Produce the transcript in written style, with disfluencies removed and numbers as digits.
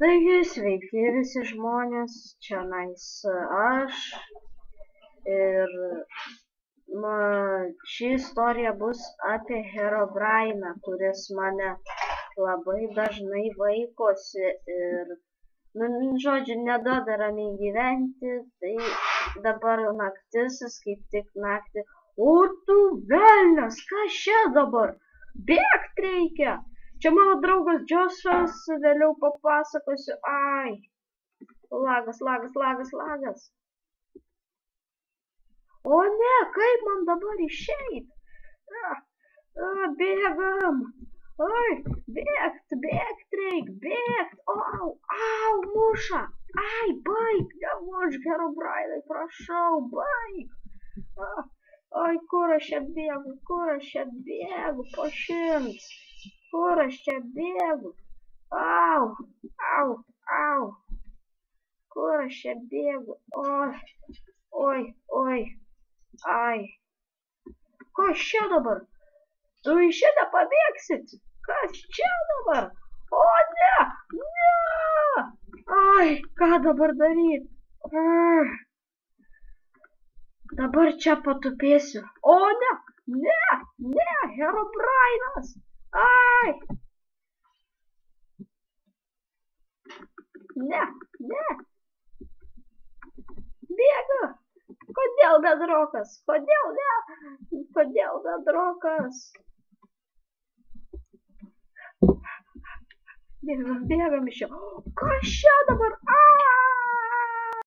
Taigi, sveiki visi žmonės, čionais aš ir nu, ši istorija bus apie Herobrainą, kuris mane labai dažnai vaikosi ir, žodžiu, neduoda ramiai gyventi, tai dabar naktis, kaip tik naktį. O tu velnias, kas čia dabar? Bėgt reikia! Čia mano draugas Džosas, vėliau papasakosiu. Ai, lagas. O ne, kaip man dabar išeit? Bėgam. Ai, bėgt reik, bėgt. Au, muša. Ai, baig, nemuš, Herobrainai, prašau, baig. Ai, kur aš čia bėgu, po šimts. Kur aš čia bėgu? Au. Kur aš čia bėgu? Oi. Ai. Kas čia dabar? Tu iš čia nepabėgsit? Kas čia dabar? O ne! Ne! Ai, ką dabar daryt? Dabar čia patupėsiu. O ne! Ne! Herobrainas! Ai! Ne! Bėga! Kodėl bedrokas? Kodėl bedrokas? Bėgam iš čia. Kas čia dabar?